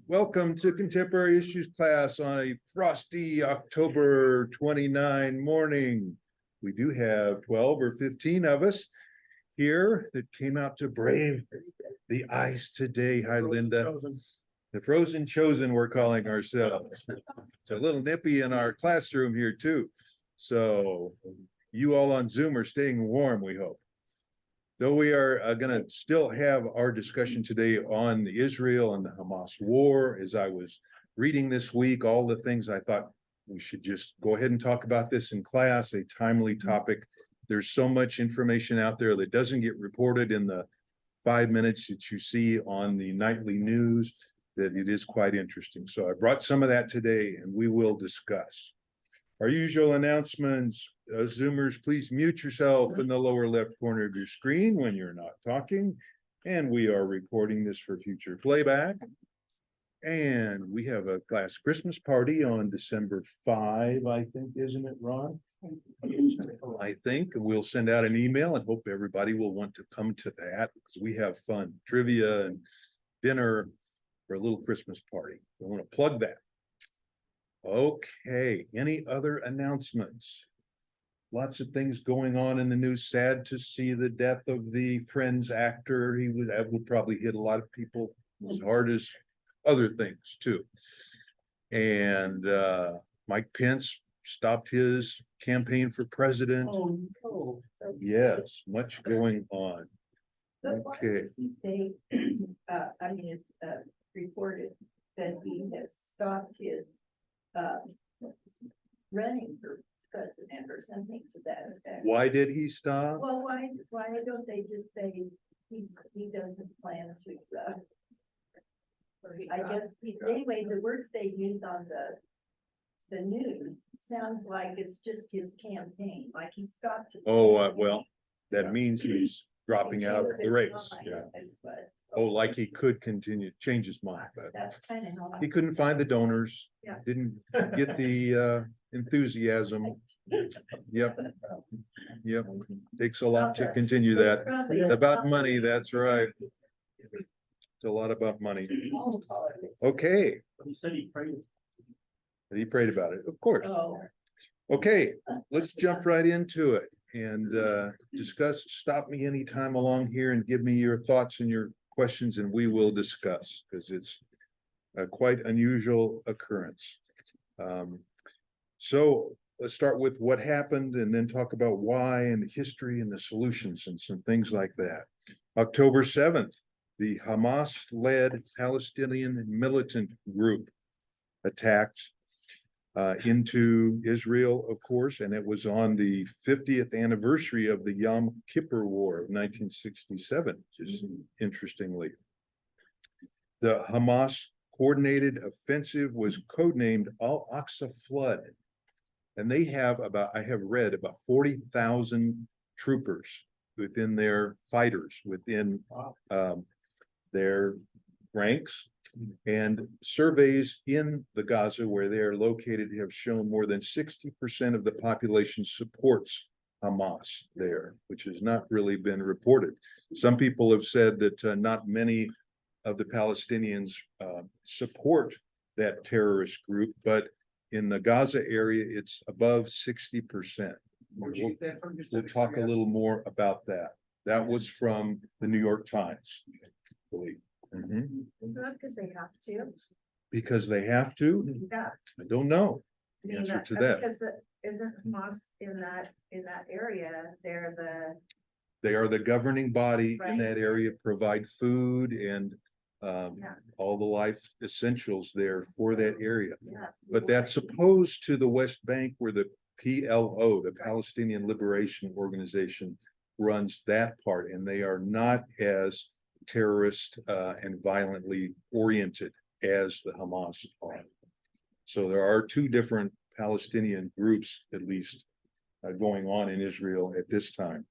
Welcome to Contemporary Issues class on a frosty October 29 morning. We do have 12 or 15 of us here that came out to brave the ice today. Hi, Linda. The frozen chosen, we're calling ourselves. It's a little nippy in our classroom here too. So you all on Zoom are staying warm, we hope. Though we are going to still have our discussion today on Israel and the Hamas war. As I was reading this week, all the things I thought we should just go ahead and talk about this in class, a timely topic. There's so much information out there that doesn't get reported in the 5 minutes that you see on the nightly news, that it is quite interesting. So I brought some of that today and we will discuss. Our usual announcements, Zoomers, please mute yourself in the lower left corner of your screen when you're not talking. And we are recording this for future playback. And we have a class Christmas party on December 5, I think, isn't it, Ron? I think we'll send out an email and hope everybody will want to come to that because we have fun, trivia and dinner for a little Christmas party. I want to plug that. Okay, any other announcements? Lots of things going on in the news. Sad to see the death of the Friends actor. That would probably hit a lot of people as hard as other things too. And Mike Pence stopped his campaign for president. Oh, no. Yes, much going on. But why did he say, I mean, it's reported that he has stopped his running for president or something to that effect. Why did he stop? Well, why don't they just say he doesn't plan to, I guess, anyway, the words they use on the news sounds like it's just his campaign, like he stopped. Oh, well, that means he's dropping out of the race. Yeah. Oh, like he could continue, change his mind, but that's kind of how he couldn't find the donors. Yeah. Didn't get the enthusiasm. Yep. Takes a lot to continue that. It's about money, that's right. It's a lot about money. Okay. He said he prayed. He prayed about it, of course. Oh. Okay, let's jump right into it and discuss. Stop me anytime along here and give me your thoughts and your questions and we will discuss because it's a quite unusual occurrence. So let's start with what happened and then talk about why and the history and the solutions and some things like that. October 7th, the Hamas-led Palestinian militant group attacked into Israel, of course, and it was on the 50th anniversary of the Yom Kippur War of 1967, just interestingly. The Hamas coordinated offensive was codenamed Al-Aqsa Flood, and they have I have read about 40,000 troopers within their fighters, within their ranks. And surveys in the Gaza where they are located have shown more than 60% of the population supports Hamas there, which has not really been reported. Some people have said that not many of the Palestinians support that terrorist group, but in the Gaza area, it's above 60%. We'll talk a little more about that. That was from the New York Times, I believe. Not because they have to. Because they have to? Yeah. I don't know I the mean, answer to that. because isn't Hamas in that area, They are the governing body in Right. that area, provide food and all the life essentials there for that area. yeah. But that's opposed to the West Bank where the PLO, the Palestinian Liberation Organization, runs that part, and they are not as terrorist and violently oriented as the Hamas are. So there are two different Palestinian groups, at least, going on in Israel at this time.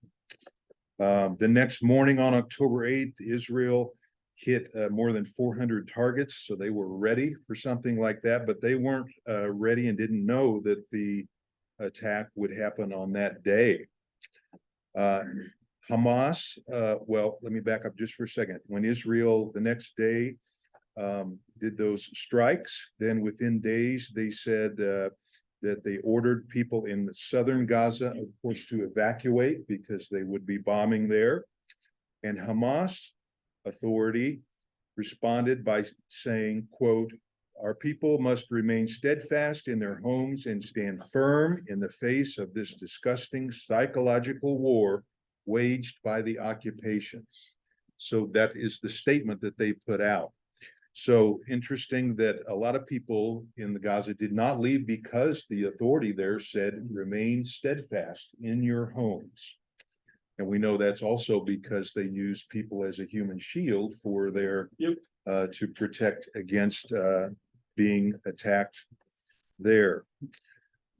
The next morning on October 8th, Israel hit more than 400 targets, so they were ready for something like that, but they weren't ready and didn't know that the attack would happen on that day. Hamas, well, let me back up just for a second. When Israel, the next day, did those strikes. Then within days, they said that they ordered people in southern Gaza, of course, to evacuate because they would be bombing there. And Hamas authority responded by saying, quote, "Our people must remain steadfast in their homes and stand firm in the face of this disgusting psychological war waged by the occupation." So that is the statement that they put out. So interesting that a lot of people in the Gaza did not leave because the authority there said, remain steadfast in your homes. And we know that's also because they use people as a human shield for their, to protect against being attacked there.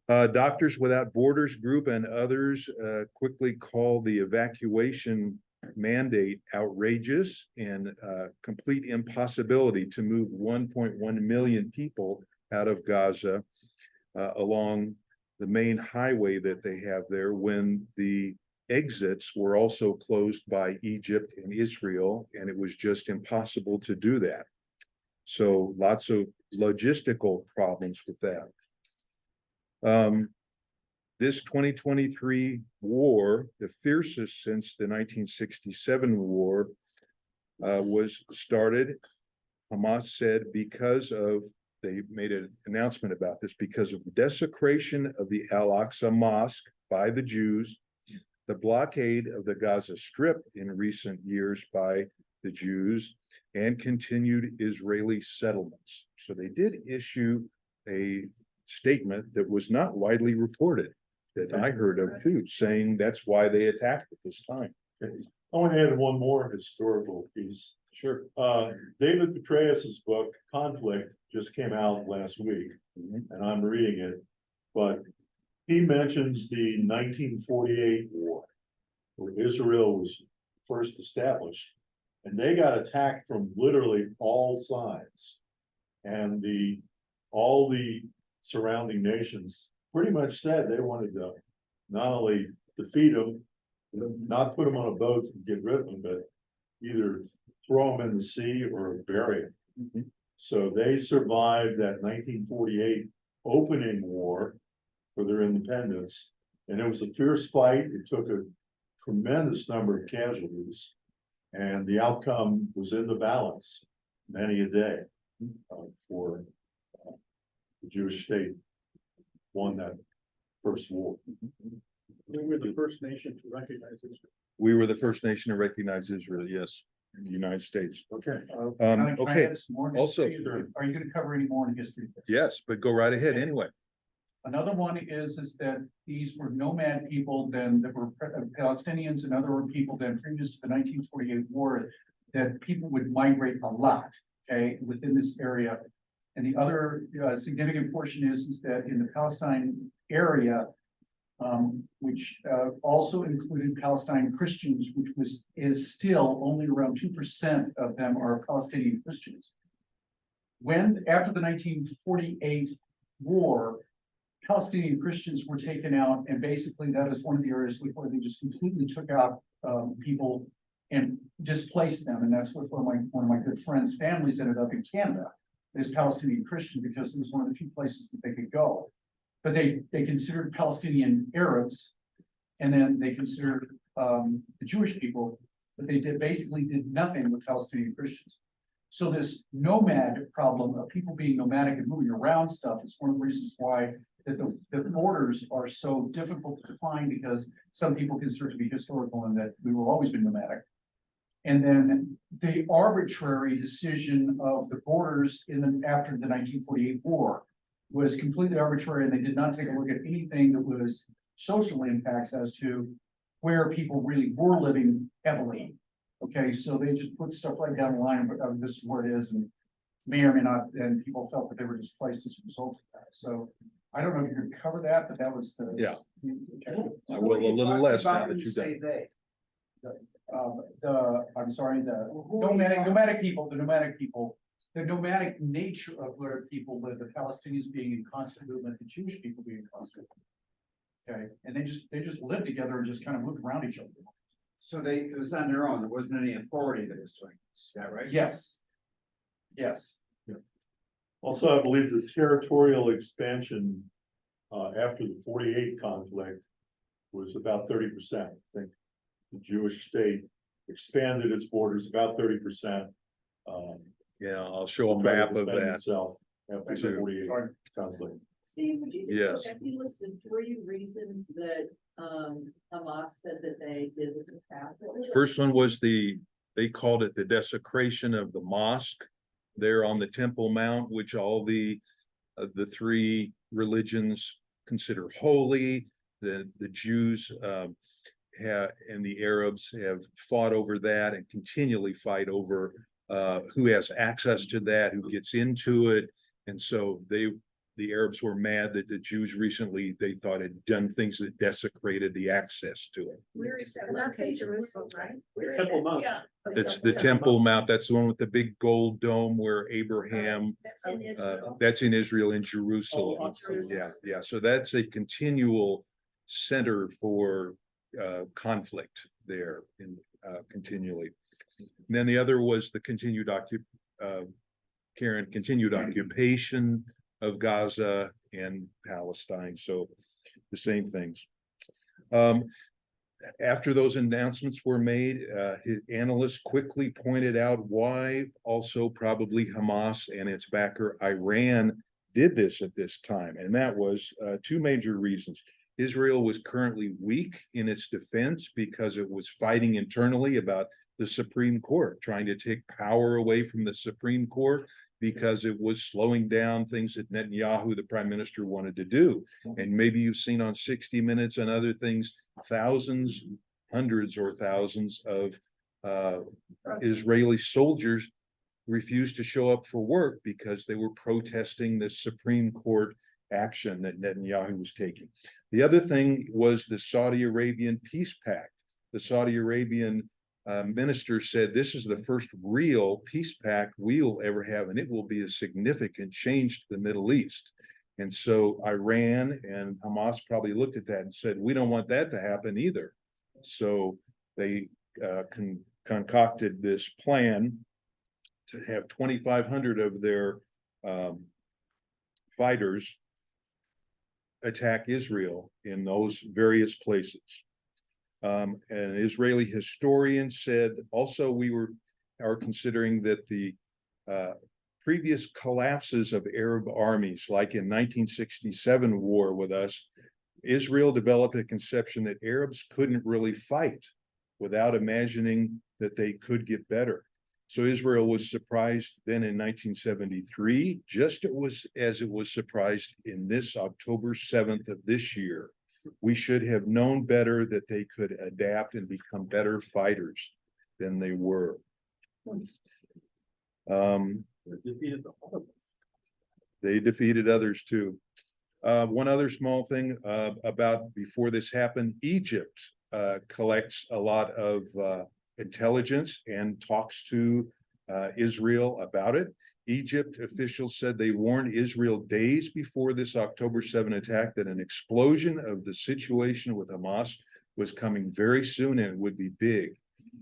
Doctors Without Borders Group and others quickly call the evacuation mandate outrageous and complete impossibility to move 1.1 million people out of Gaza along the main highway that they have there, when the exits were also closed by Egypt and Israel, and it was just impossible to do that. So lots of logistical problems with that. This 2023 war, the fiercest since the 1967 war, was started, Hamas said, because of, they made an announcement about this, because of the desecration of the Al-Aqsa Mosque by the Jews, the blockade of the Gaza Strip in recent years by the Jews, and continued Israeli settlements. So they did issue a statement that was not widely reported, that I heard of too, saying that's why they attacked at this time. I want to add one more historical piece. Sure. David Petraeus's book, Conflict, just came out last week, and I'm reading it, but he mentions the 1948 war, where Israel was first established, and they got attacked from literally all sides. And all the surrounding nations pretty much said they wanted to not only defeat them, not put them on a boat and get rid of them, but either throw them in the sea or bury them. So they survived that 1948 opening war for their independence. And it was a fierce fight. It took a tremendous number of casualties. And the outcome was in the balance, many a day, for the Jewish state won that first war. We were the first nation to recognize Israel. We were the first nation to recognize Israel, yes, in the United States. Okay. Can I Okay, add some more also- history? Are you gonna cover any more in history? yes, but go right ahead anyway. Another one is that these were nomad people then that were Palestinians and other people then previous to the 1948 war, that people would migrate a lot, okay, within this area. And the other significant portion is that in the Palestine area, which also included Palestine Christians, which is still only around 2% of them are Palestinian Christians. After the 1948 war, Palestinian Christians were taken out, and basically that is one of the areas where they just completely took out people and displaced them. And that's what one of my good friends' families ended up in Canada, is Palestinian Christian, because it was one of the few places that they could go. But they considered Palestinian Arabs, and then they considered the Jewish people, but they basically did nothing with Palestinian Christians. So this nomad problem of people being nomadic and moving around stuff is one of the reasons why that the borders are so difficult to define, because some people consider it to be historical and that we will always be nomadic. And then the arbitrary decision of the borders after the 1948 war was completely arbitrary, and they did not take a look at anything that was social impacts as to where people really were living heavily. Okay, so they just put stuff right down the line, but this is where it is, and may or may not, and people felt that they were displaced as a result of that. So I don't know if you're going to cover that, but that was the Yeah. Okay. I will a little less now that you've done. Say they. I'm sorry, the nomadic people, the nomadic nature of where people live, the Palestinians being in constant movement, the Jewish people being in constant. Okay, and they just lived together and just kind of moved around each other. So it was on their own, there wasn't any authority that was doing this, is that right? Yes. Yes. Also, I believe the territorial expansion after the 48 conflict was about 30%. I think the Jewish state expanded its borders about 30%. Yeah, I'll show a to try to map of defend that. itself after the too. 48 conflict. Steve, would you? Yes. Have you listed 3 reasons that, Hamas said that they did this attack? First one was they called it the desecration of the mosque there on the Temple Mount, which all the 3 religions consider holy. The Jews and the Arabs have fought over that and continually fight over who has access to that, who gets into it. And so the Arabs were mad that the Jews recently, they thought, had done things that desecrated the access to it. Where is that And that's in location? Jerusalem, right? Where is Temple that? Mount. Yeah. That's the Temple Mount. That's the one with the big gold dome where Abraham, That's in Israel. that's in Israel, in Jerusalem. Oh, Yeah, yeah. So that's a continual center for conflict there in continually. And then the other was the continued continued occupation of Gaza and Palestine. So the same things. After those announcements were made, analysts quickly pointed out why also probably Hamas and its backer Iran did this at this time. And that was 2 major reasons. Israel was currently weak in its defense because it was fighting internally about the Supreme Court, trying to take power away from the Supreme Court because it was slowing down things that Netanyahu, the prime minister, wanted to do. And maybe you've seen on 60 Minutes and other things, thousands, hundreds or thousands of Israeli soldiers refused to show up for work because they were protesting the Supreme Court action that Netanyahu was taking. The other thing was the Saudi Arabian peace pact. The Saudi Arabian minister said this is the first real peace pact we'll ever have, and it will be a significant change to the Middle East. And so Iran and Hamas probably looked at that and said, we don't want that to happen either. So they concocted this plan to have 2,500 of their fighters attack Israel in those various places. An Israeli historian said also we are considering that the previous collapses of Arab armies, like in 1967 war with us, Israel developed a conception that Arabs couldn't really fight without imagining that they could get better. So Israel was surprised then in 1973, just as it was surprised in this October 7th of this year. We should have known better that they could adapt and become better fighters than they were. They defeated others too. One other small thing about before this happened, Egypt collects a lot of intelligence and talks to Israel about it. Egypt officials said they warned Israel days before this October 7 attack that an explosion of the situation with Hamas was coming very soon and it would be big.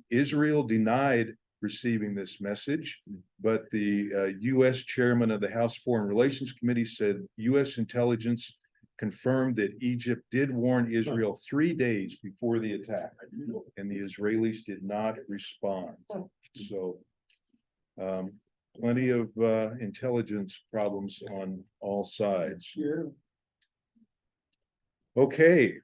Israel denied receiving this message, but the U.S. chairman of the House Foreign Relations Committee said U.S. intelligence confirmed that Egypt did warn Israel 3 days before the attack, and the Israelis did not respond. So plenty of intelligence problems on all sides. Yeah. Okay,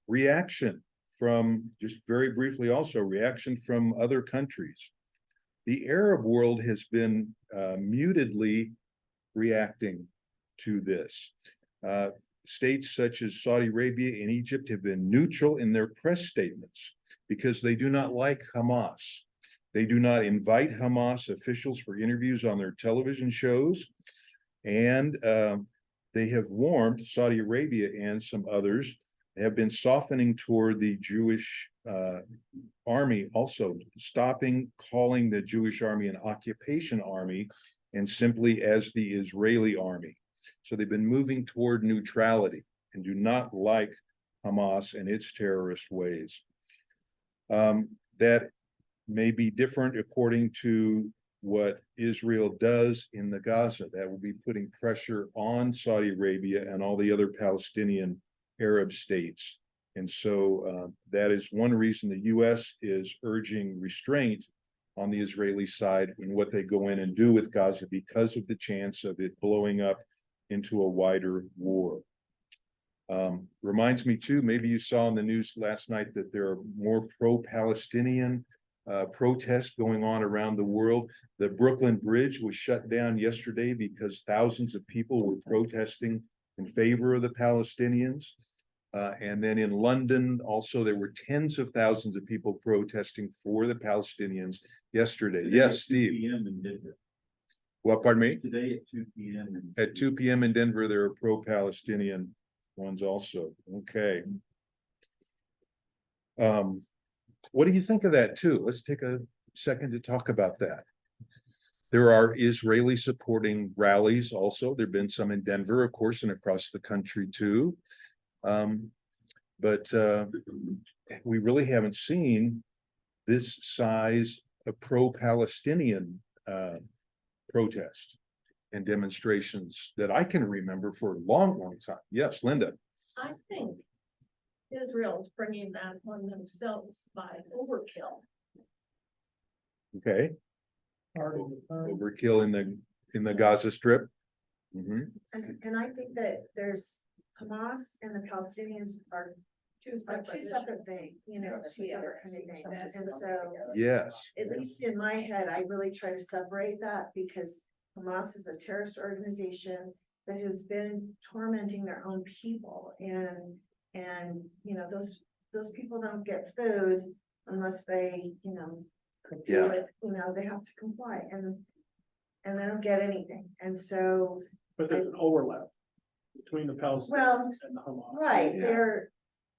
reaction from, just very briefly also, reaction from other countries. The Arab world has been mutedly reacting to this. States such as Saudi Arabia and Egypt have been neutral in their press statements because they do not like Hamas. They do not invite Hamas officials for interviews on their television shows. And they have warned, Saudi Arabia and some others have been softening toward the Jewish army, also stopping calling the Jewish army an occupation army and simply as the Israeli army. So they've been moving toward neutrality and do not like Hamas and its terrorist ways. That may be different according to what Israel does in the Gaza. That will be putting pressure on Saudi Arabia and all the other Palestinian Arab states. And so that is one reason the US is urging restraint on the Israeli side in what they go in and do with Gaza because of the chance of it blowing up into a wider war. Reminds me too, maybe you saw in the news last night that there are more pro-Palestinian protests going on around the world. The Brooklyn Bridge was shut down yesterday because thousands of people were protesting in favor of the Palestinians. And then in London, also, there were tens of thousands of people protesting for the Palestinians yesterday. Yes, Steve. PM in Denver. What, pardon me? Today at 2 PM. At 2 PM in Denver, there are pro-Palestinian ones also. Okay. What do you think of that too? Let's take a second to talk about that. There are Israeli supporting rallies also. There've been some in Denver, of course, and across the country too. But we really haven't seen this size of pro-Palestinian protest and demonstrations that I can remember for a long, long time. Yes, Linda. I think Israel's bringing that on themselves by overkill. Okay. Overkill in the Gaza Strip. Mhm. And I think that there's Hamas and the Palestinians are two separate things, you know, two separate kind of things. And so, Yes. at least in my head, I really try to separate that because Hamas is a terrorist organization that has been tormenting their own people and, you know, those people don't get food unless they, you know, do Yeah. it, you know, they have to comply and they don't get anything. And so, But there's an overlap between the Palestinians and the Hamas. right, Yeah.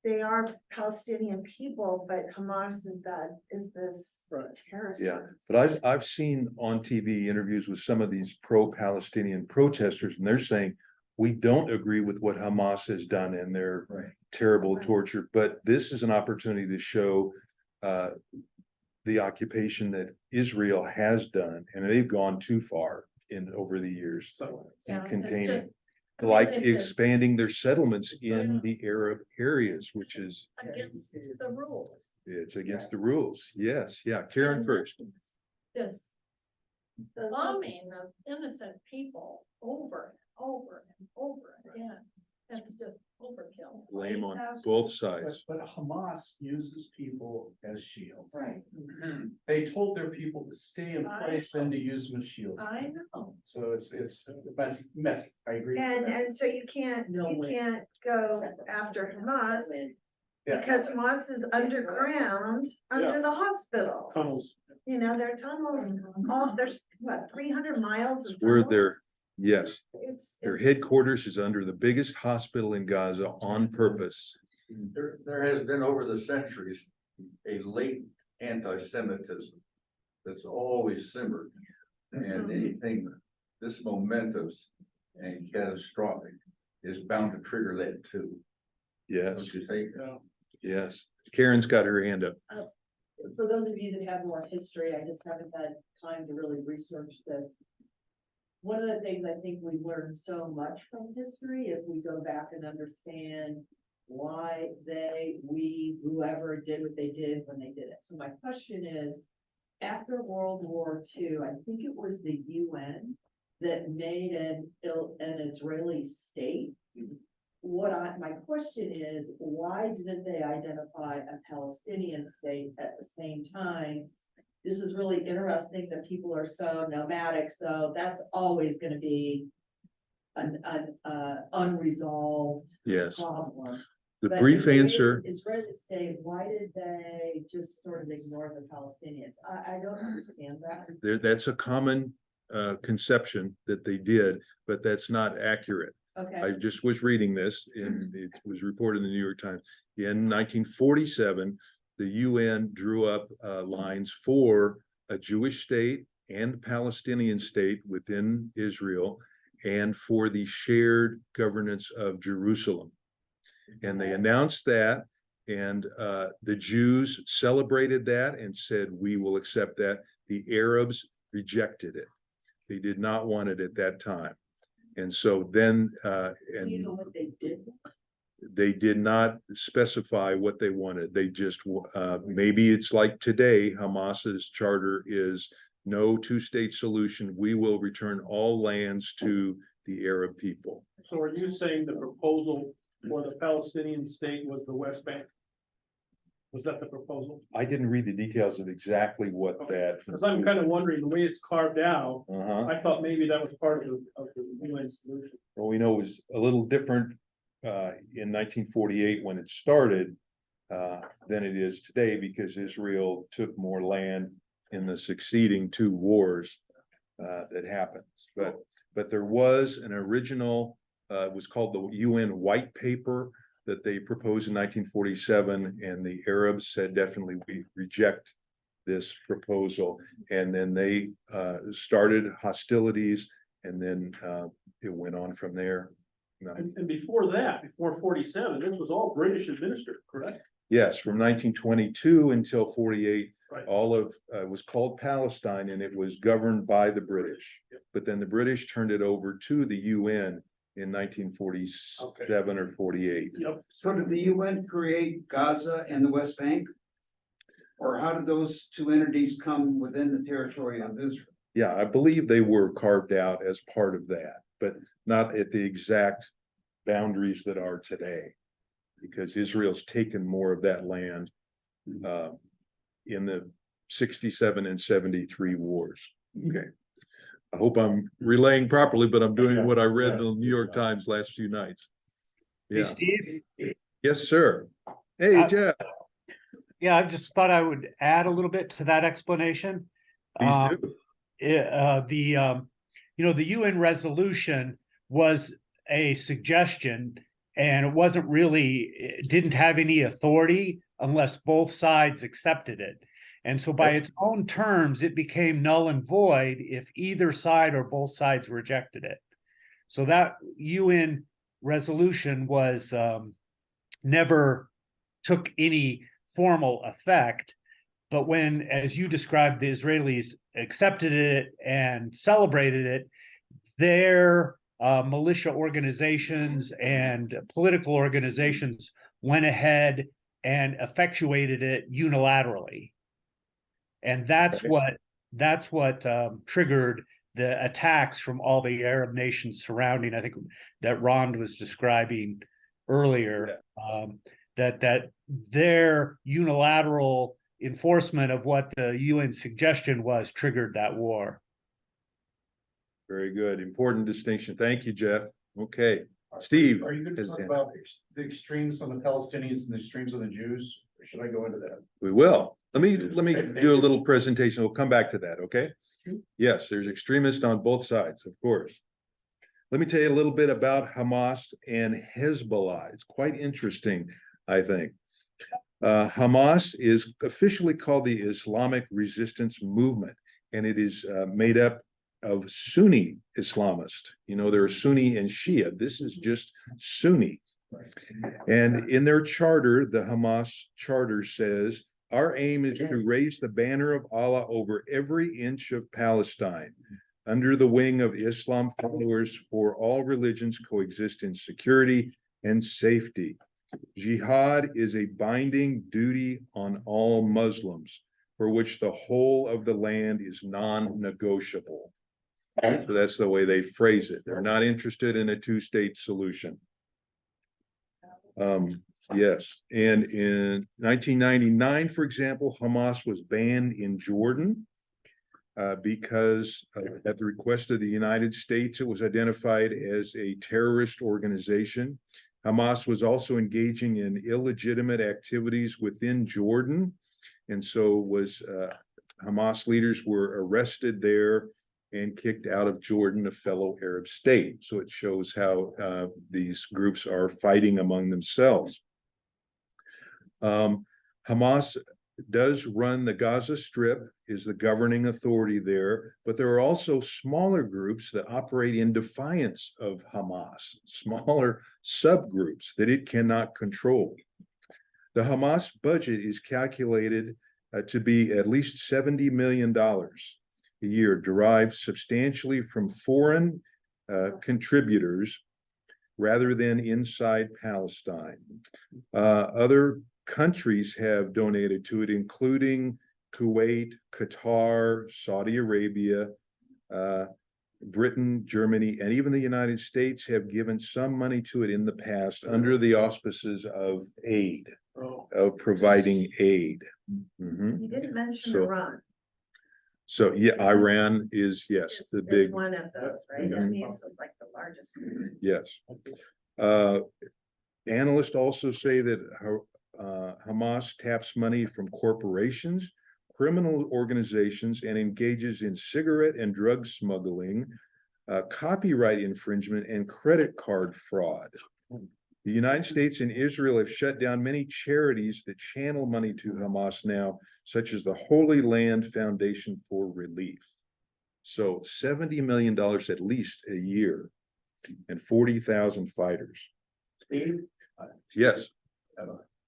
they are Palestinian people, but Hamas is this Right. terrorist. Yeah, organization. but I've seen on TV interviews with some of these pro-Palestinian protesters, and they're saying, we don't agree with what Hamas has done and their terrible torture, but this is an opportunity to show the occupation that Israel has done, and they've gone too far over the years So, in Yeah, containing, it's just- like it's just expanding their settlements in the Arab areas, which is, Against the rules, it's against the rules. Yes, yeah. Karen first. this bombing of innocent people over and over and over again. That's just overkill. Blame on both sides. But Hamas uses people as shields. Right. They told their people to stay in place, then to use them as shields. I know. So it's messy. I agree. And so you can't go after Hamas because Hamas is underground, under the hospital. tunnels. You know, there are tunnels, there's what, 300 miles of Where tunnels? they're, yes, their It's- headquarters is under the biggest hospital in Gaza on purpose. There has been over the centuries a latent anti-Semitism that's always simmered. And anything this momentous and catastrophic is bound to trigger that too. Yes, Don't you think? yes. Karen's got her hand up. For those of you that have more history, I just haven't had time to really research this. One of the things I think we learned so much from history, if we go back and understand why we, whoever did what they did when they did it. So my question is, after World War II, I think it was the UN that made an Israeli state. My question is, why didn't they identify a Palestinian state at the same time? This is really interesting that people are so nomadic, so that's always gonna be an unresolved Yes. problem. The But brief if they made answer, an Israeli state, why did they just sort of ignore the Palestinians? I don't understand that. that's a common conception that they did, but that's not accurate. I Okay, just was reading this and it was reported in the New York Times. In 1947, the UN drew up lines for a Jewish state and Palestinian state within Israel and for the shared governance of Jerusalem. And they announced that, and the Jews celebrated that and said, we will accept that. The Arabs rejected it. They did not want it at that time. And so then, and what they did? they did not specify what they wanted. They just, maybe it's like today, Hamas's charter is no two-state solution. We will return all lands to the Arab people. So are you saying the proposal for the Palestinian state was the West Bank? Was that the proposal? I didn't read the details of exactly what that. Because I'm kind of wondering, the way it's carved out, Uh-huh. I thought maybe that was part of the UN solution. Well, we know it was a little different in 1948 when it started than it is today, because Israel took more land in the succeeding two wars that happened. But there was an original, it was called the UN White Paper that they proposed in 1947, and the Arabs said definitely we reject this proposal. And then they started hostilities, and then it went on from there. And before that, before 47, this was all British administered, correct? Yes, from 1922 until 48, Right. all of it was called Palestine, and it was governed by the British. Yep. But then the British turned it over to the UN in 1947 or 48. Yep. So did the UN create Gaza and the West Bank? Or how did those two entities come within the territory of Israel? Yeah, I believe they were carved out as part of that, but not at the exact boundaries that are today. Because Israel's taken more of that land in the 67 and 73 wars. Okay. I hope I'm relaying properly, but I'm doing what I read in the New York Times last few nights. Hey, Yeah. Steve? Yes, sir. Hey, Jeff. Yeah, I just thought I would add a little bit to that explanation. Please do. The UN resolution was a suggestion, and it wasn't really, it didn't have any authority unless both sides accepted it. And so by its own terms, it became null and void if either side or both sides rejected it. So that UN resolution was never took any formal effect. But when, as you described, the Israelis accepted it and celebrated it, their militia organizations and political organizations went ahead and effectuated it unilaterally. And that's what triggered the attacks from all the Arab nations surrounding, I think that Ron was describing earlier, that their unilateral enforcement of what the UN suggestion was triggered that war. Very good. Important distinction. Thank you, Jeff. Okay. Steve. Are you going to talk about the extremes on the Palestinians and the extremes on the Jews? Or should I go into that? We will. Let me do a little presentation. We'll come back to that, okay? Yes, there's extremists on both sides, of course. Let me tell you a little bit about Hamas and Hezbollah. It's quite interesting, I think. Hamas is officially called the Islamic Resistance Movement, and it is made up of Sunni Islamists. You know, there are Sunni and Shia. This is just Sunni. And in their charter, the Hamas charter says, our aim is to raise the banner of Allah over every inch of Palestine, under the wing of Islam followers, for all religions coexist in security and safety. Jihad is a binding duty on all Muslims, for which the whole of the land is non-negotiable. So that's the way they phrase it. They're not interested in a two-state solution. Yes, and in 1999, for example, Hamas was banned in Jordan because at the request of the United States, it was identified as a terrorist organization. Hamas was also engaging in illegitimate activities within Jordan, and so Hamas leaders were arrested there and kicked out of Jordan, a fellow Arab state. So it shows how these groups are fighting among themselves. Hamas does run the Gaza Strip, is the governing authority there, but there are also smaller groups that operate in defiance of Hamas, smaller subgroups that it cannot control. The Hamas budget is calculated to be at least $70 million. a year, derived substantially from foreign contributors rather than inside Palestine. Other countries have donated to it, including Kuwait, Qatar, Saudi Arabia, Britain, Germany, and even the United States have given some money to it in the past under the auspices of aid, Oh, of providing aid. Mhm. You didn't mention So- Iran. So, yeah, Iran is, yes, the Is big, one of those, right? I Mhm. mean, it's like the largest. yes. Analysts also say that Hamas taps money from corporations, criminal organizations, and engages in cigarette and drug smuggling, copyright infringement, and credit card fraud. The United States and Israel have shut down many charities that channel money to Hamas now, such as the Holy Land Foundation for Relief. So $70 million at least a year and 40,000 fighters. Steve, Yes.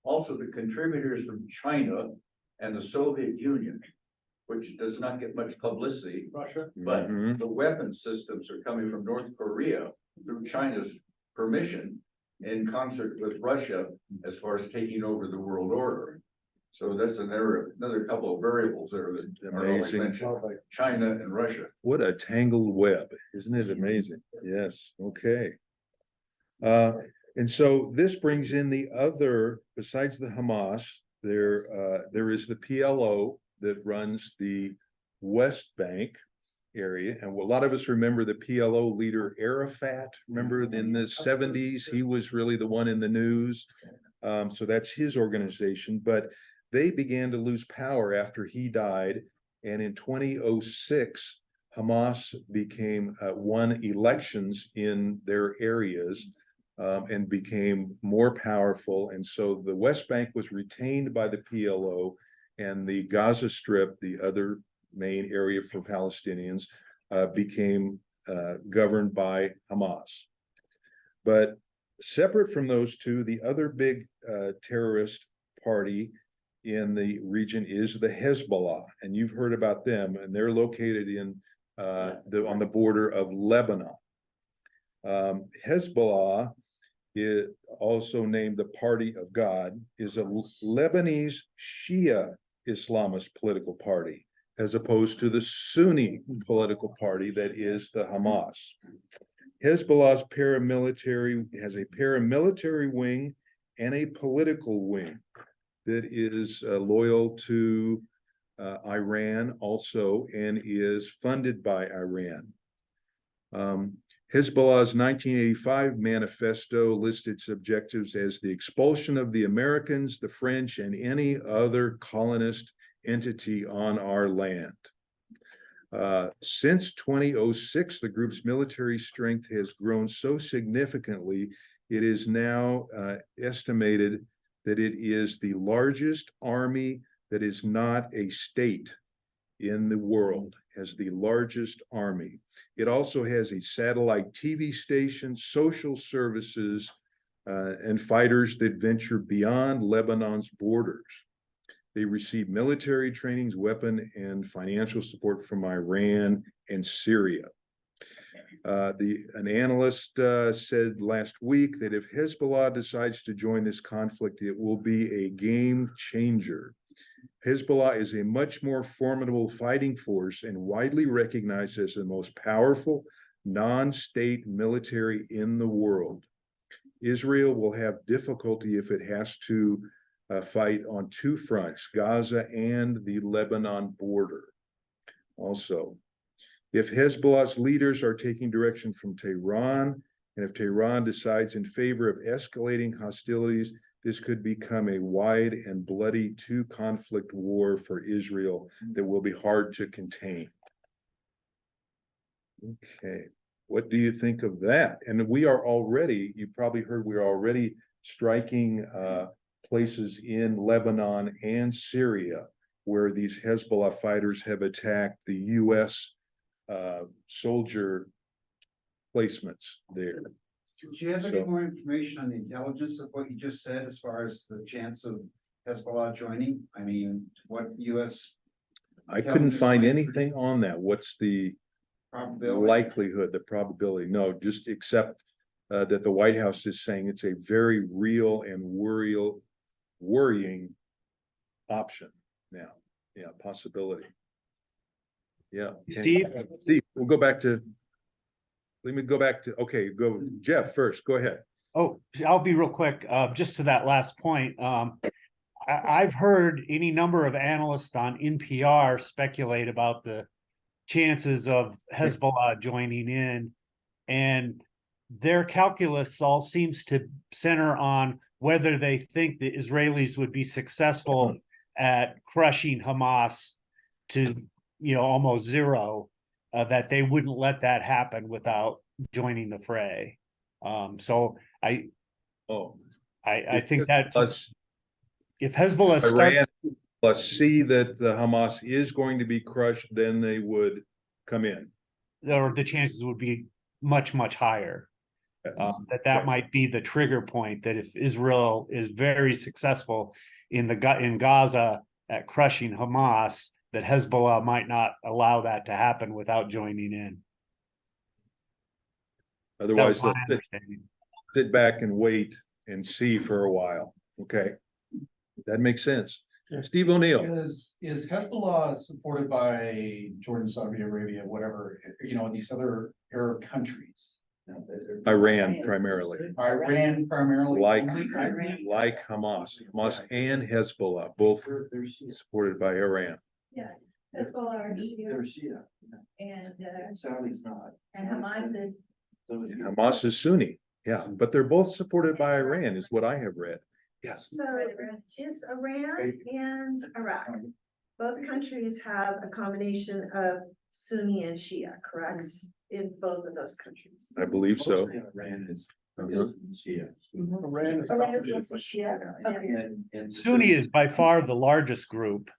also the contributors from China and the Soviet Union, which does not get much publicity, Russia, but Mhm. the weapon systems are coming from North Korea through China's permission in concert with Russia as far as taking over the world order. So that's another couple of variables there that are always Amazing. mentioned, China and Russia. What a tangled web, isn't it amazing? Yes, okay. And so this brings in the other, besides the Hamas, there is the PLO that runs the West Bank area. And a lot of us remember the PLO leader Arafat, remember in the 70s, he was really the one in the news. So that's his organization, but they began to lose power after he died. And in 2006, Hamas won elections in their areas and became more powerful. And so the West Bank was retained by the PLO, and the Gaza Strip, the other main area for Palestinians, became governed by Hamas. But separate from those two, the other big terrorist party in the region is the Hezbollah, and you've heard about them, and they're located in on the border of Lebanon. Hezbollah, is also named the Party of God, is a Lebanese Shia Islamist political party, as opposed to the Sunni political party that is the Hamas. Hezbollah's has a paramilitary wing and a political wing that is loyal to Iran also and is funded by Iran. Hezbollah's 1985 manifesto listed its objectives as the expulsion of the Americans, the French, and any other colonist entity on our land. Since 2006, the group's military strength has grown so significantly, it is now estimated that it is the largest army that is not a state in the world, has the largest army. It also has a satellite TV station, social services, and fighters that venture beyond Lebanon's borders. They receive military trainings, weapon, and financial support from Iran and Syria. An analyst said last week that if Hezbollah decides to join this conflict, it will be a game changer. Hezbollah is a much more formidable fighting force and widely recognized as the most powerful non-state military in the world. Israel will have difficulty if it has to fight on two fronts, Gaza and the Lebanon border. Also, if Hezbollah's leaders are taking direction from Tehran, and if Tehran decides in favor of escalating hostilities, this could become a wide and bloody two-conflict war for Israel that will be hard to contain. Okay, what do you think of that? And we are already, you probably heard, we are already striking places in Lebanon and Syria where these Hezbollah fighters have attacked the U.S. Soldier placements there. Do you have any So- more information on the intelligence of what you just said as far as the chance of Hezbollah joining? I mean, what US I couldn't find anything on that. What's the Probability. likelihood, the probability? No, just accept that the White House is saying it's a very real and worrying option now. Yeah, possibility. Yeah. Steve? Steve, we'll go back to. Let me go back to, okay, go Jeff first. Go ahead. Oh, I'll be real quick, just to that last point. I've heard any number of analysts on NPR speculate about the chances of Hezbollah joining in. And their calculus all seems to center on whether they think the Israelis would be successful at crushing Hamas to, almost zero, that they wouldn't let that happen without joining the fray. So I think that Plus if Hezbollah Iran starts, plus see that the Hamas is going to be crushed, then they would come in. or the chances would be much, much higher. Yes. That might be the trigger point, that if Israel is very successful in Gaza at crushing Hamas, that Hezbollah might not allow that to happen without joining in. That was Otherwise, my they'll understanding. sit back and wait and see for a while. Okay. That makes sense. Steve O'Neill, Is Hezbollah supported by Jordan, Saudi Arabia, whatever, these other Arab countries? Iran primarily, Iran primarily. like only? Hamas and Hezbollah, both supported by Iran. Yeah, Hezbollah are Shia, and, Saudi's not. and Hamas is, And Hamas is Sunni, yeah, but they're both supported by Iran, is what I have read. Yes. So is Iran and Iraq, both countries have a combination of Sunni and Shia, correct? In both of those countries. I believe so. Iran is. Uh-huh. Iran is. Iran is also Shia, okay. Sunni is by far the largest group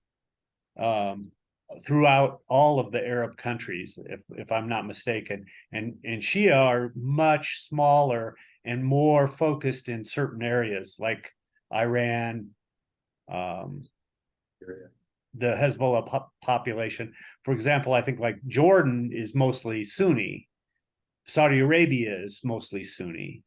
throughout all of the Arab countries, if I'm not mistaken. And Shia are much smaller and more focused in certain areas like Iran, the Hezbollah population. For example, I think like Jordan is mostly Sunni. Saudi Arabia is mostly Sunni.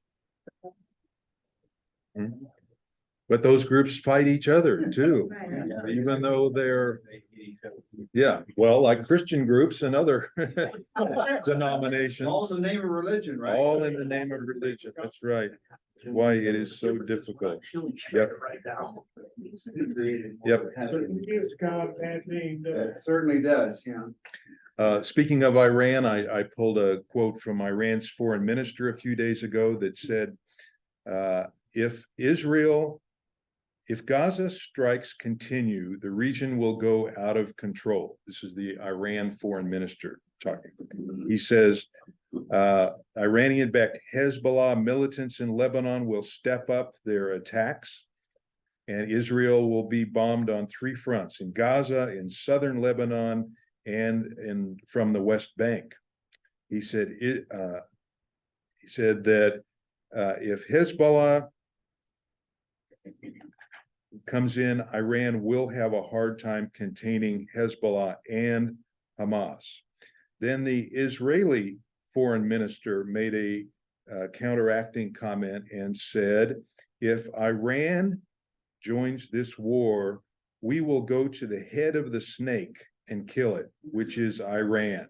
But those groups fight each other too, Right. even though they're, yeah, well, like Christian groups and other denominations. All in the name of religion, right? All in the name of religion, that's right. Why it is so difficult. Yep. Yep. Gives God a bad name, It certainly does, yeah. Speaking of Iran, I pulled a quote from Iran's foreign minister a few days ago that said, if Gaza strikes continue, the region will go out of control. This is the Iran foreign minister talking. He says, Iranian-backed Hezbollah militants in Lebanon will step up their attacks, and Israel will be bombed on 3 fronts: in Gaza, in southern Lebanon, and from the West Bank. He said that if Hezbollah comes in, Iran will have a hard time containing Hezbollah and Hamas. Then the Israeli foreign minister made a counteracting comment and said, if Iran joins this war, we will go to the head of the snake and kill it, which is Iran.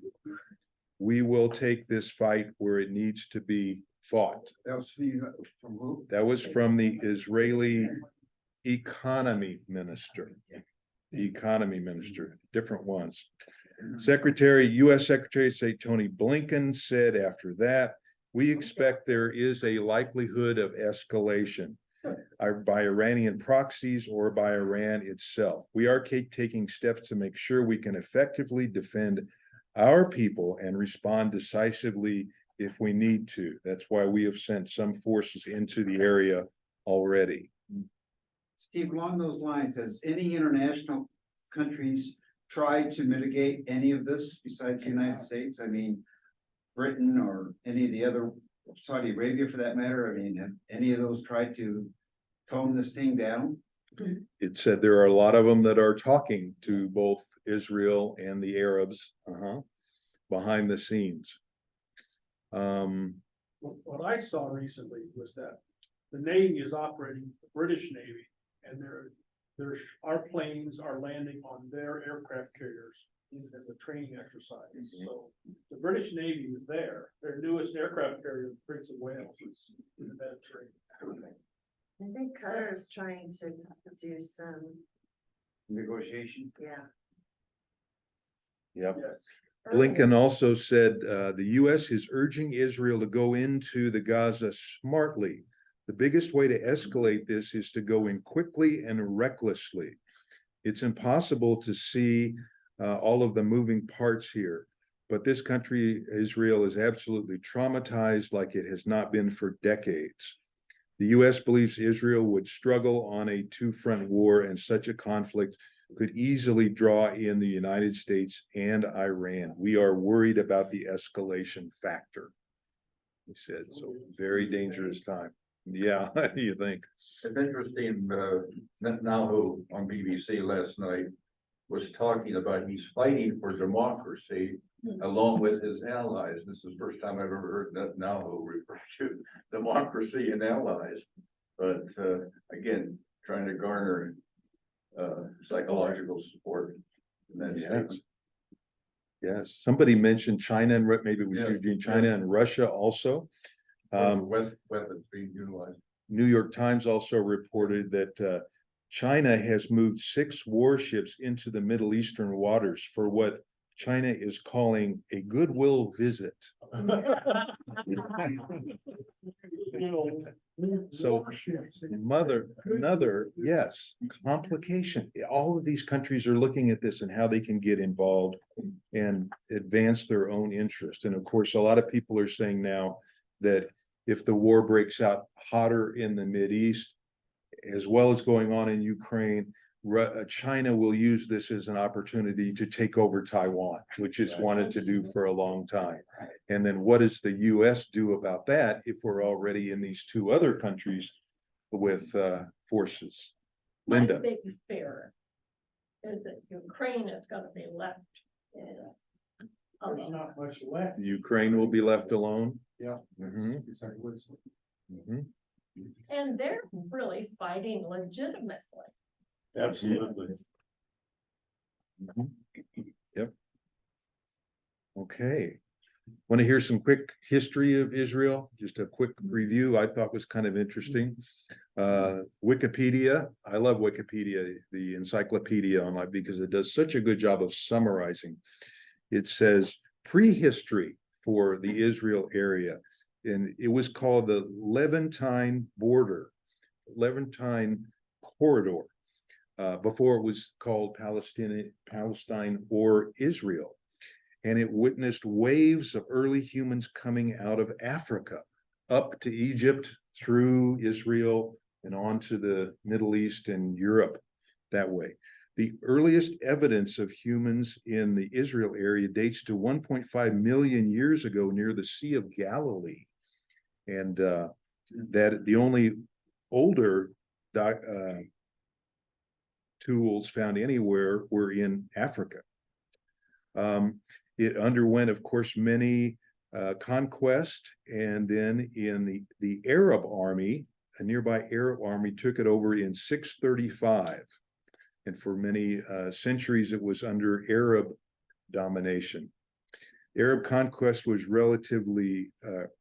We will take this fight where it needs to be fought. That was from who? That was from the Israeli economy minister. The economy minister, different ones. U.S. Secretary of State Tony Blinken said after that, we expect there is a likelihood of escalation by Iranian proxies or by Iran itself. We are taking steps to make sure we can effectively defend our people and respond decisively if we need to. That's why we have sent some forces into the area already. Steve, along those lines, has any international countries tried to mitigate any of this besides the United States? I mean, Britain or any of the other, Saudi Arabia for that matter? I mean, have any of those tried to tone this thing down? It said there are a lot of them that are talking to both Israel and the Arabs, behind the scenes. What I saw recently was that the Navy is operating, the British Navy, and our planes are landing on their aircraft carriers as a training exercise. So the British Navy is there. Their newest aircraft carrier, the Prince of Wales, is in the Mediterranean. I think Qatar is trying to do some, Negotiation. yeah. Yep. Yes. Blinken also said, the US is urging Israel to go into the Gaza smartly. The biggest way to escalate this is to go in quickly and recklessly. It's impossible to see all of the moving parts here, but this country, Israel, is absolutely traumatized like it has not been for decades. The US believes Israel would struggle on a two-front war, and such a conflict could easily draw in the United States and Iran. We are worried about the escalation factor, he said. So very dangerous time. Yeah, what do you think? It's interesting, Netanyahu on BBC last night was talking about he's fighting for democracy along with his allies. This is the first time I've ever heard Netanyahu refer to democracy and allies. But again, trying to garner psychological support in that statement. Yes, somebody mentioned China and maybe it was Yes, Eugene, China and Russia also. Weapons being utilized. New York Times also reported that China has moved 6 warships into the Middle Eastern waters for what China is calling a goodwill visit. So another, yes, complication. All of these countries are looking at this and how they can get involved and advance their own interest. And of course, a lot of people are saying now that if the war breaks out hotter in the Mideast, as well as going on in Ukraine, China will use this as an opportunity to take over Taiwan, which it's wanted to do for a long time. And then what does the US do about that if we're already in these 2 other countries with forces? Linda. My big fear is that Ukraine is gonna be left. There's not much left. Ukraine will be left alone. Yeah. Mhm. Exactly what it's- Mhm. And they're really fighting legitimately. Absolutely. Yep. Okay. Want to hear some quick history of Israel? Just a quick review I thought was kind of interesting. Wikipedia, I love Wikipedia, the encyclopedia online, because it does such a good job of summarizing. It says prehistory for the Israel area, and it was called the Levantine corridor, before it was called Palestine or Israel. And it witnessed waves of early humans coming out of Africa up to Egypt, through Israel, and on to the Middle East and Europe that way. The earliest evidence of humans in the Israel area dates to 1.5 million years ago near the Sea of Galilee. And that the only older tools found anywhere were in Africa. It underwent, of course, many conquest, and then in the Arab army, a nearby Arab army took it over in 635. And for many centuries, it was under Arab domination. Arab conquest was relatively,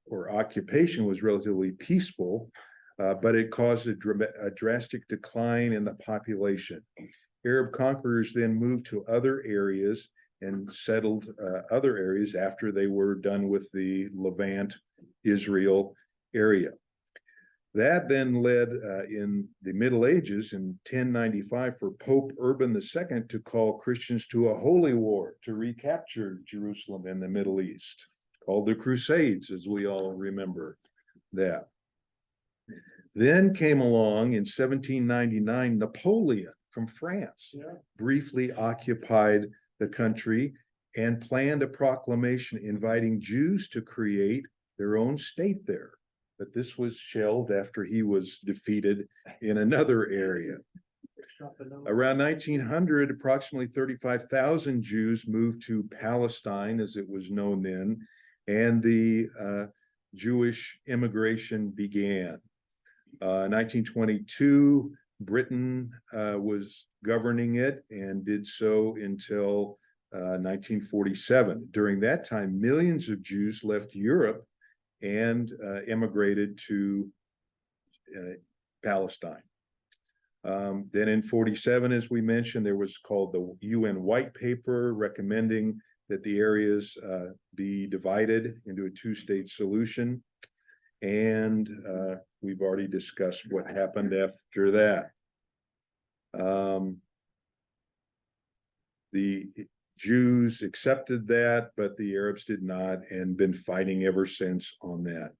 or occupation was relatively peaceful, but it caused a drastic decline in the population. Arab conquerors then moved to other areas and settled other areas after they were done with the Levant, Israel area. That then led in the Middle Ages in 1095 for Pope Urban II to call Christians to a holy war to recapture Jerusalem and the Middle East, called the Crusades, as we all remember that. Then came along in 1799, Napoleon from France, briefly occupied the country and planned a proclamation inviting Jews to create their own state there. But this was shelved after he was defeated in another area. Around 1900, approximately 35,000 Jews moved to Palestine, as it was known then, and the Jewish immigration began. 1922, Britain was governing it and did so until 1947. During that time, millions of Jews left Europe and immigrated to Palestine. Then in 47, as we mentioned, there was called the UN White Paper recommending that the areas be divided into a two-state solution. And we've already discussed what happened after that. The Jews accepted that, but the Arabs did not, and been fighting ever since on that.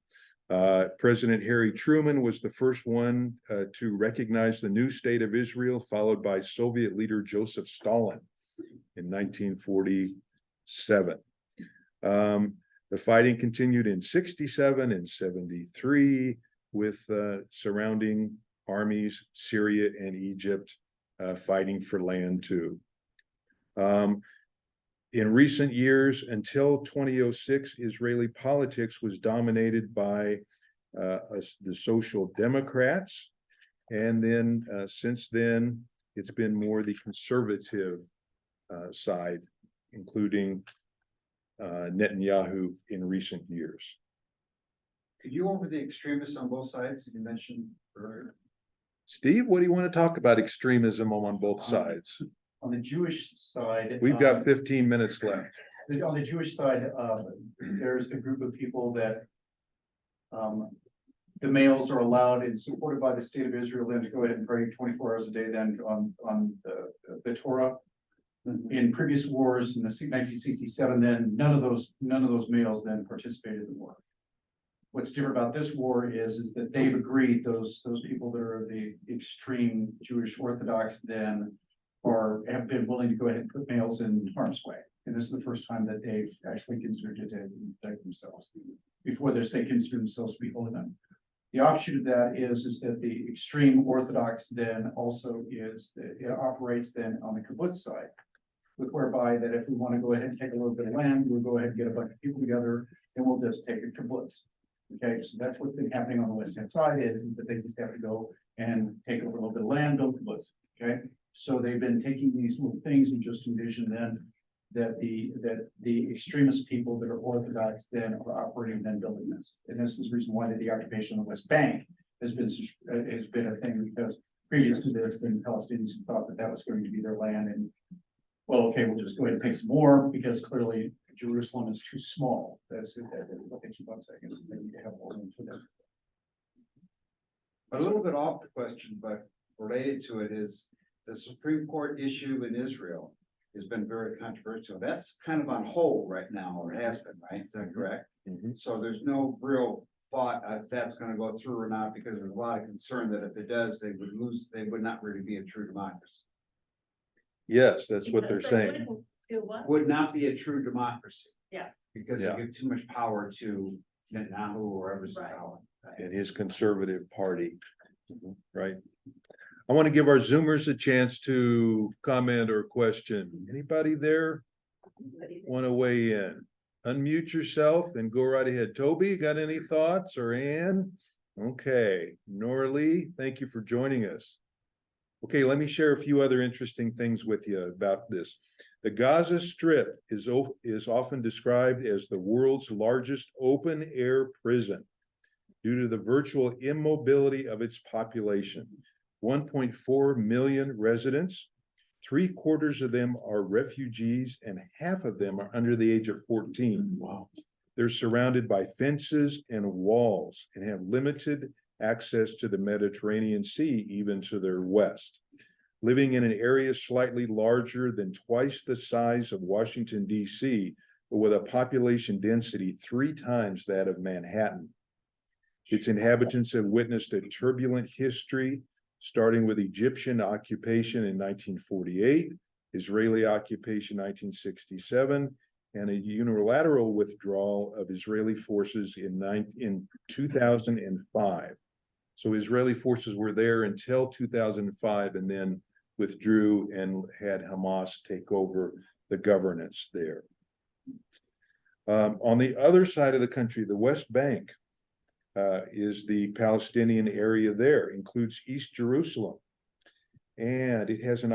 President Harry Truman was the first one to recognize the new state of Israel, followed by Soviet leader Joseph Stalin in 1947. The fighting continued in 67 and 73 with surrounding armies, Syria and Egypt, fighting for land too. In recent years, until 2006, Israeli politics was dominated by the Social Democrats. And then since then, it's been more the conservative side, including Netanyahu in recent years. Could you go over the extremists on both sides that you mentioned earlier? Steve, what do you want to talk about extremism on both sides? On the Jewish side. We've got 15 minutes left. On the Jewish side, there's a group of people that the males are allowed and supported by the state of Israel then to go ahead and pray 24 hours a day then on the Torah. In previous wars in the 1967, then none of those males then participated in the war. What's different about this war is that they've agreed, those people that are the extreme Jewish Orthodox then have been willing to go ahead and put males in harm's way. And this is the first time that they've actually considered to protect themselves. Before this, they consider themselves to be holy men. The offshoot of that is that the extreme Orthodox then also it operates then on the kibbutz side, with whereby that if we want to go ahead and take a little bit of land, we'll go ahead and get a bunch of people together and we'll just take a kibbutz. Okay, so that's what's been happening on the west-hand side is that they just have to go and take over a little bit of land, build kibbutz. Okay, so they've been taking these little things and just envision then that the extremist people that are Orthodox then are operating then building this. And this is the reason why the occupation of the West Bank has been a thing, because previous to this, the Palestinians thought that that was going to be their land, and well, okay, we'll just go ahead and take some more because clearly Jerusalem is too small. That's what they keep on saying is they need to have more room for them. A little bit off the question, but related to it is the Supreme Court issue in Israel has been very controversial. That's kind of on hold right now, or has been, right? Is that correct? Mm-hmm. So there's no real thought if that's going to go through or not, because there's a lot of concern that if it does, they would not really be a true democracy. Yes, that's what they're Because they saying. wouldn't do what? Would not be a true democracy. Yeah. Because Yeah. you give too much power to Netanyahu or whoever's in Right. power. In his conservative party, right? I want to give our Zoomers a chance to comment or question. Anybody there want to weigh in? Unmute yourself and go right ahead. Toby, got any thoughts, or Ann? Okay, Nora Lee, thank you for joining us. Okay, let me share a few other interesting things with you about this. The Gaza Strip is often described as the world's largest open-air prison due to the virtual immobility of its population. 1.4 million residents, 3/4 of them are refugees, and half of them are under the age of 14. Wow. They're surrounded by fences and walls and have limited access to the Mediterranean Sea, even to their west. Living in an area slightly larger than twice the size of Washington, D.C., but with a population density 3 times that of Manhattan. Its inhabitants have witnessed a turbulent history, starting with Egyptian occupation in 1948, Israeli occupation 1967, and a unilateral withdrawal of Israeli forces in 2005. So Israeli forces were there until 2005, and then withdrew and had Hamas take over the governance there. On the other side of the country, the West Bank is the Palestinian area there, includes East Jerusalem. And it has an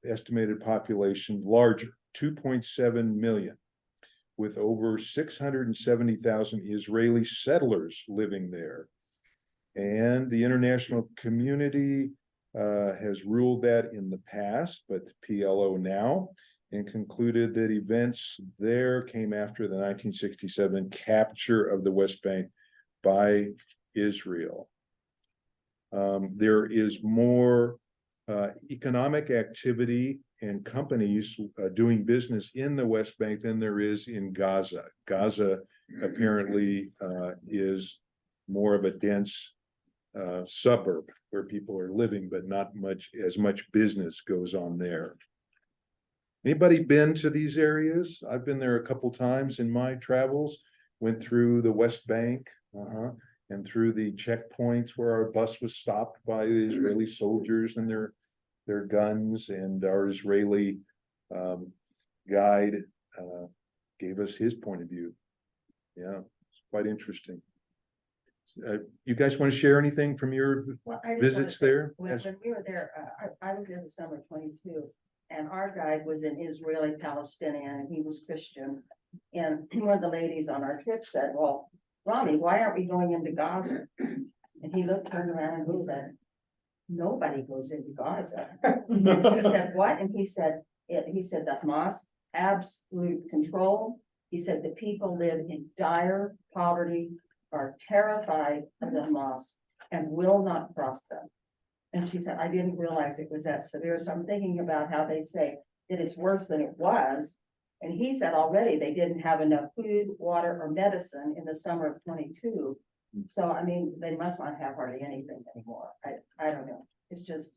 estimated population larger, 2.7 million, with over 670,000 Israeli settlers living there. And the international community has ruled that in the past, but PLO now, and concluded that events there came after the 1967 capture of the West Bank by Israel. There is more economic activity and companies doing business in the West Bank than there is in Gaza. Gaza apparently is more of a dense suburb where people are living, but not as much business goes on there. Anybody been to these areas? I've been there a couple times in my travels, went through the West Bank, and through the checkpoints where our bus was stopped by the Israeli soldiers and their guns, and our Israeli guide gave us his point of view. Yeah, it's quite interesting. You guys want to share anything from your Well, I just wanna visits say, there? When we were there, I was there the summer 22, and our guide was an Israeli Palestinian, and he was Christian. And one of the ladies on our trip said, well, Rami, why aren't we going into Gaza? And he turned around and he said, nobody goes into Gaza. He said, what? And he said that Hamas, absolute control. He said the people live in dire poverty, are terrified of the Hamas, and will not cross them. And she said, I didn't realize it was that severe. So I'm thinking about how they say that it's worse than it was. And he said already they didn't have enough food, water, or medicine in the summer of 22. So, I mean, they must not have hardly anything anymore. I don't know. It's just,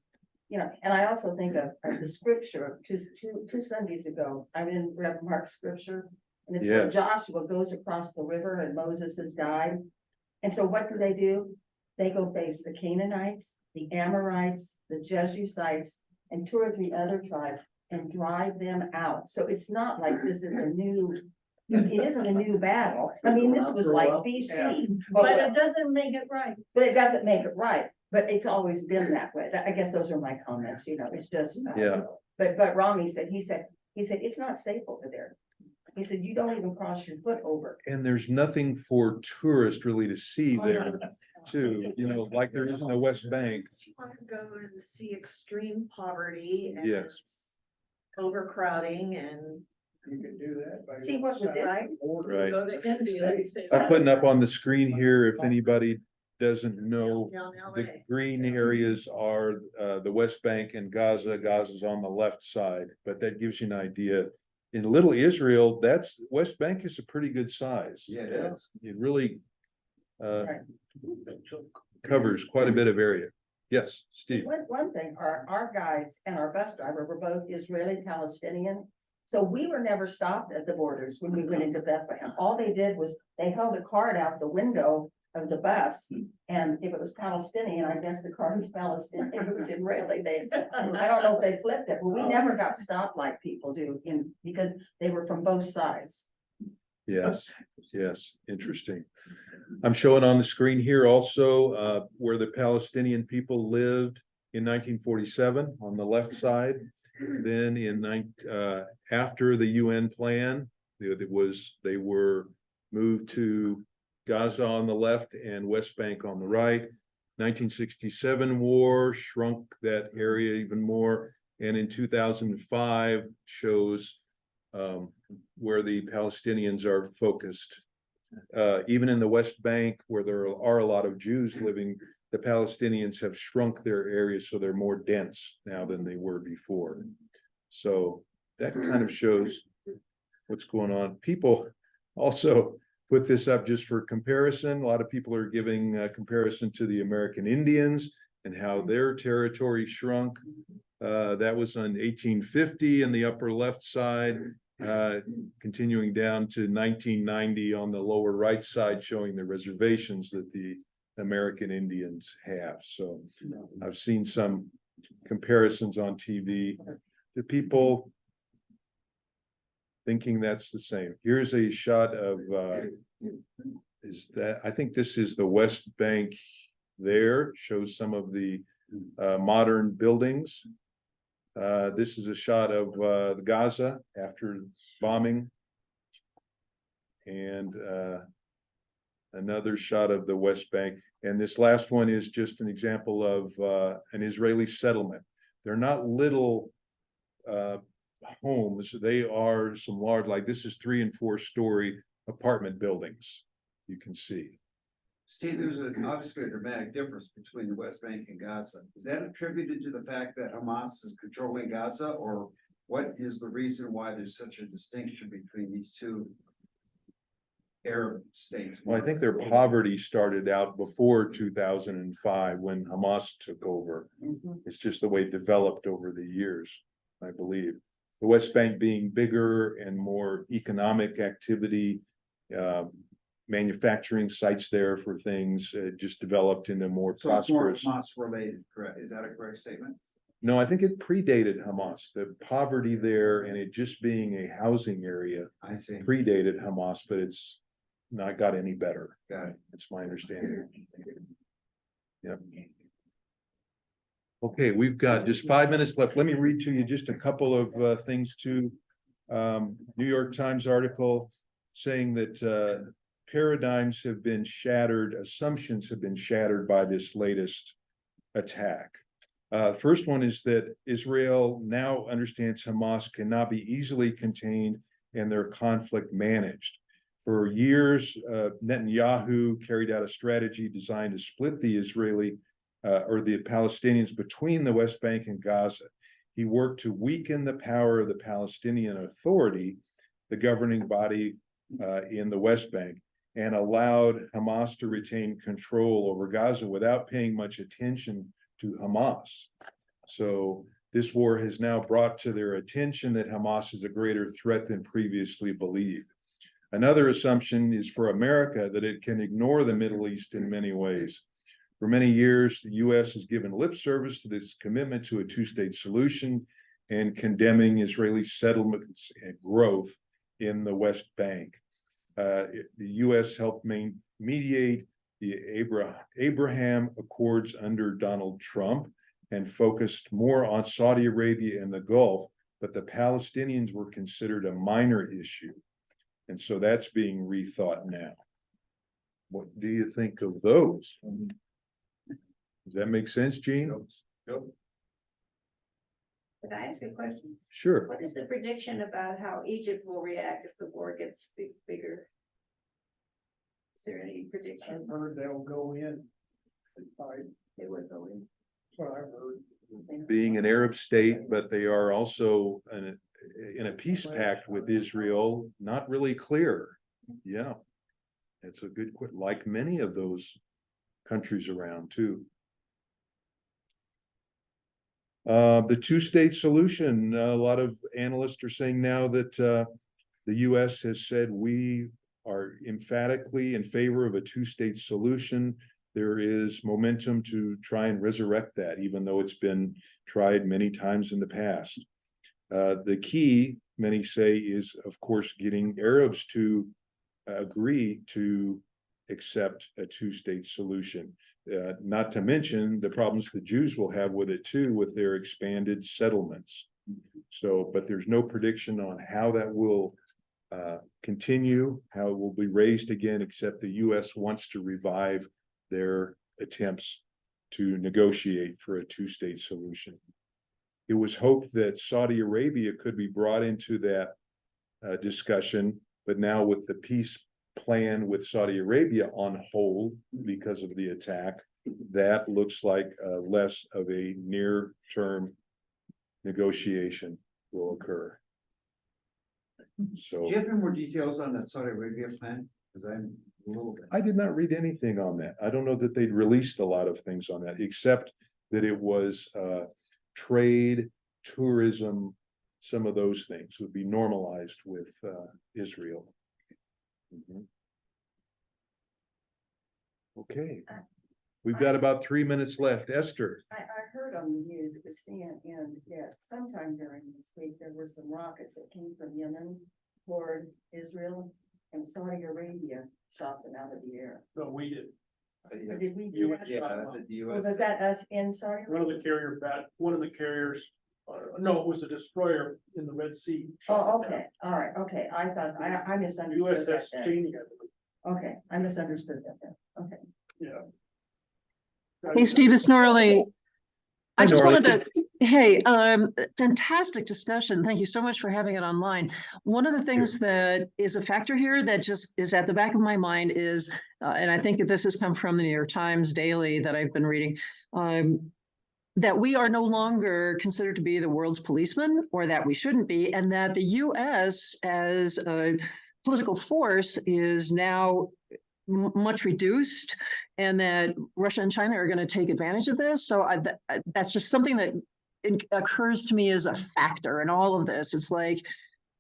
you know, and I also think of the scripture two Sundays ago, I didn't read Mark's scripture. And it's where Yes. Joshua goes across the river and Moses has died. And so what do? They go face the Canaanites, the Amorites, the Jebusites, and 2 or 3 other tribes and drive them out. So it's not like this is a new, it isn't a new battle. I mean, this was like BC. But it doesn't make it right. But it doesn't make it right, but it's always been that way. I guess those are my comments, you know, it's just. Yeah. But Rami said, he said, it's not safe over there. He said, you don't even cross your foot over. And there's nothing for tourists really to see there too, you know, like there is in the West Bank. You want to go and see extreme poverty and Yes. overcrowding and. You can do that. by See, what was it? Right. Right. Go to India. they say I'm that. putting up on the screen here, if anybody doesn't know, Down the LA. green areas are the West Bank and Gaza. Gaza's on the left side, but that gives you an idea. In Little Israel, that's West Bank is a pretty good size. Yeah, it is. It really Right. covers quite a bit of area. Yes, Steve. One thing, our guides and our bus driver were both Israeli Palestinian. So we were never stopped at the borders when we went into Bethlehem. All they did was they held a card out the window of the bus. And if it was Palestinian, I guess the card was Palestinian. If it was Israeli, I don't know if they flipped it, but we never got stopped like people do because they were from both sides. Yes, yes, interesting. I'm showing on the screen here also where the Palestinian people lived in 1947 on the left side. Then after the UN plan, they were moved to Gaza on the left and West Bank on the right. 1967 war shrunk that area even more, and in 2005 shows where the Palestinians are focused. Even in the West Bank, where there are a lot of Jews living, the Palestinians have shrunk their areas, so they're more dense now than they were before. So that kind of shows what's going on. People also put this up just for comparison. A lot of people are giving a comparison to the American Indians and how their territory shrunk. That was on 1850 in the upper left side, continuing down to 1990 on the lower right side, showing the reservations that the American Indians have. So I've seen some comparisons on TV to people thinking that's the same. Here's a shot of, I think this is the West Bank there, shows some of the modern buildings. This is a shot of Gaza after bombing. And another shot of the West Bank. And this last one is just an example of an Israeli settlement. They're not little homes. They are some large, like this is 3- and 4-story apartment buildings. You can see. Steve, there's obviously a dramatic difference between the West Bank and Gaza. Is that attributed to the fact that Hamas is controlling Gaza, or what is the reason why there's such a distinction between these two Arab states? Well, I think their poverty started out before 2005 when Hamas took over. It's just the way it developed over the years, I believe. The West Bank being bigger and more economic activity, manufacturing sites there for things, just developed into more So it's more prosperous. Hamas related, correct? Is that a correct statement? No, I think it predated Hamas. The poverty there and it just being a housing area I see. predated Hamas, but it's not got any better. Got it. It's my understanding. Yep. Okay, we've got just 5 minutes left. Let me read to you just a couple of things too. New York Times article saying that paradigms have been shattered, assumptions have been shattered by this latest attack. First one is that Israel now understands Hamas cannot be easily contained and their conflict managed. For years, Netanyahu carried out a strategy designed to split the Israeli or the Palestinians between the West Bank and Gaza. He worked to weaken the power of the Palestinian Authority, the governing body in the West Bank, and allowed Hamas to retain control over Gaza without paying much attention to Hamas. So this war has now brought to their attention that Hamas is a greater threat than previously believed. Another assumption is for America that it can ignore the Middle East in many ways. For many years, the U.S. has given lip service to this commitment to a two-state solution and condemning Israeli settlements and growth in the West Bank. The U.S. helped mediate the Abraham Accords under Donald Trump and focused more on Saudi Arabia and the Gulf, but the Palestinians were considered a minor issue. And so that's being rethought now. What do you think of those? Does that make sense, Gene? Yep. Can I ask a question? Sure. What is the prediction about how Egypt will react if the war gets bigger? Is there any prediction? I've heard they'll go in. They would go in. That's what I've heard. Being an Arab state, but they are also in a peace pact with Israel, not really clear. Yeah, it's a good, like many of those countries around too. The two-state solution, a lot of analysts are saying now that the US has said we are emphatically in favor of a two-state solution. There is momentum to try and resurrect that, even though it's been tried many times in the past. The key, many say, is, of course, getting Arabs to agree to accept a two-state solution. Not to mention the problems the Jews will have with it too, with their expanded settlements. So, but there's no prediction on how that will continue, how it will be raised again, except the US wants to revive their attempts to negotiate for a two-state solution. It was hoped that Saudi Arabia could be brought into that discussion, but now with the peace plan with Saudi Arabia on hold because of the attack, that looks like less of a near-term negotiation will occur. So Do you have any more details on that Saudi Arabia plan? Because I'm a little bit. I did not read anything on that. I don't know that they'd released a lot of things on that, except that it was trade, tourism, some of those things would be normalized with Israel. Okay, we've got about 3 minutes left. Esther. I heard on the news, it was saying, and that sometime during this week, there were some rockets that came from Yemen toward Israel, and Saudi Arabia shot them out of the air. No, we did. Or did we do that? Yeah, the Or US. was that us in Saudi? One of the carriers, no, it was a destroyer in the Red Sea. shot Oh, them down. okay, all right, okay, I misunderstood that USS then. Cheney, I believe. Okay, I misunderstood that then, okay. Yeah. Hey, Steve, it's Norley. I Hi, just Norley. wanted to, hey, fantastic discussion. Thank you so much for having it online. One of the things that is a factor here that just is at the back of my mind is, and I think that this has come from the New York Times Daily that I've been reading, that we are no longer considered to be the world's policeman, or that we shouldn't be, and that the US as a political force is now much reduced, and that Russia and China are going to take advantage of this. So that's just something that occurs to me as a factor in all of this. It's like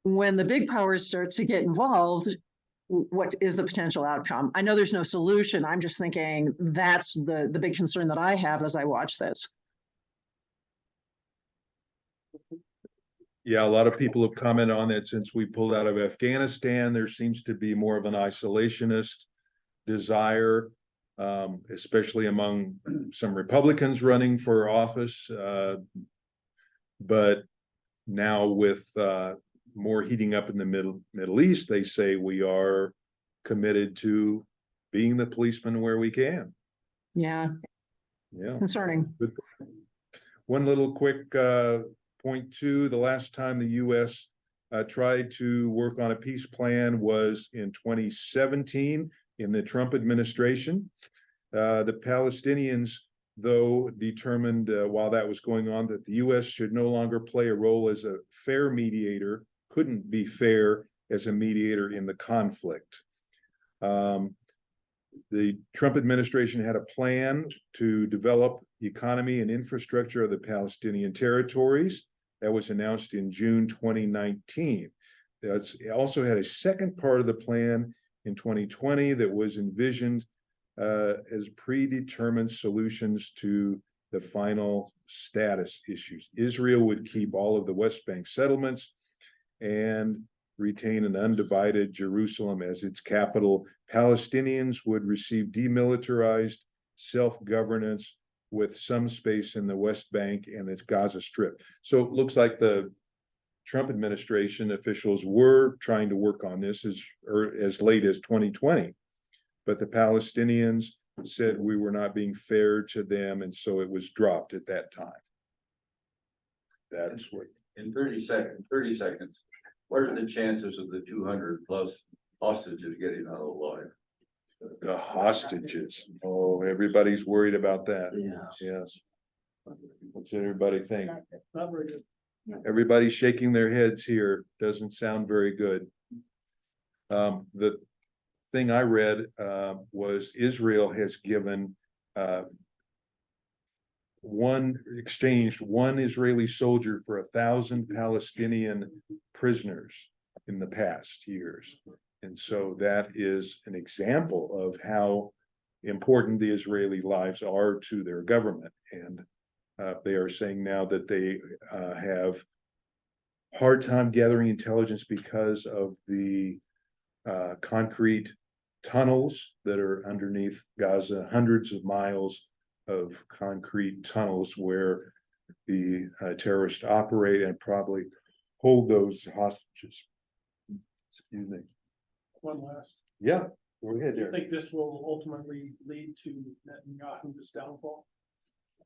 when the big powers start to get involved, what is the potential outcome? I know there's no solution. I'm just thinking that's the big concern that I have as I watch this. Yeah, a lot of people have commented on it since we pulled out of Afghanistan. There seems to be more of an isolationist desire, especially among some Republicans running for office. But now with more heating up in the Middle East, they say we are committed to being the policeman where we can. Yeah, Yeah. concerning. One little quick point too, the last time the US tried to work on a peace plan was in 2017 in the Trump administration. The Palestinians, though, determined while that was going on that the US should no longer play a role as a fair mediator, couldn't be fair as a mediator in the conflict. The Trump administration had a plan to develop the economy and infrastructure of the Palestinian territories. That was announced in June 2019. It also had a second part of the plan in 2020 that was envisioned as predetermined solutions to the final status issues. Israel would keep all of the West Bank settlements and retain an undivided Jerusalem as its capital. Palestinians would receive demilitarized self-governance with some space in the West Bank and its Gaza Strip. So it looks like the Trump administration officials were trying to work on this as late as 2020, but the Palestinians said we were not being fair to them, and so it was dropped at that time. That's what. In 30 seconds, what are the chances of the 200 plus hostages getting out alive? The hostages. Oh, everybody's worried about that. Yes. What's everybody think? Not very good. Everybody's shaking their heads here. Doesn't sound very good. The thing I read was Israel has given exchanged one Israeli soldier for 1,000 Palestinian prisoners in the past years. And so that is an example of how important the Israeli lives are to their government. And they are saying now that they have hard time gathering intelligence because of the concrete tunnels that are underneath Gaza, hundreds of miles of concrete tunnels where the terrorists operate and probably hold those hostages. Excuse me. One last. Yeah, go ahead Do you there. think this will ultimately lead to Netanyahu's downfall?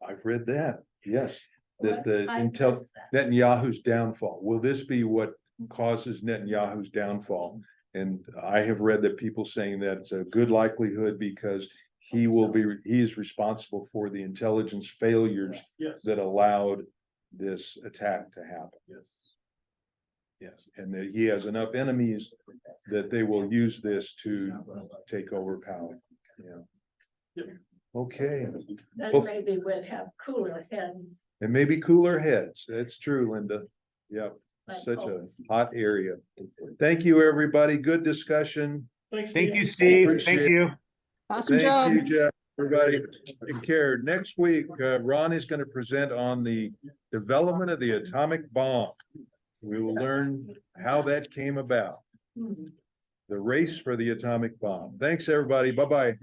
I've read that, yes. That What? the I Intel missed that. Netanyahu's downfall. Will this be what causes Netanyahu's downfall? And I have read that people saying that it's a good likelihood because he is responsible for the intelligence failures Yes. that allowed this attack to happen. Yes. Yes, and that he has enough enemies that they will use this to take over power. Yeah. Yep. Okay. Then Well, maybe we'd have cooler heads. and maybe cooler heads. That's true, Linda. Yep. I Such hope. a hot area. Thank you, everybody. Good discussion. Thanks, Thank you, Steve. Steve. Thank you. Awesome Thank job. you, Jeff. Everybody, take care. Next week, Ron is going to present on the development of the atomic bomb. We will learn how that came about. The race for the atomic bomb. Thanks, everybody. Bye-bye.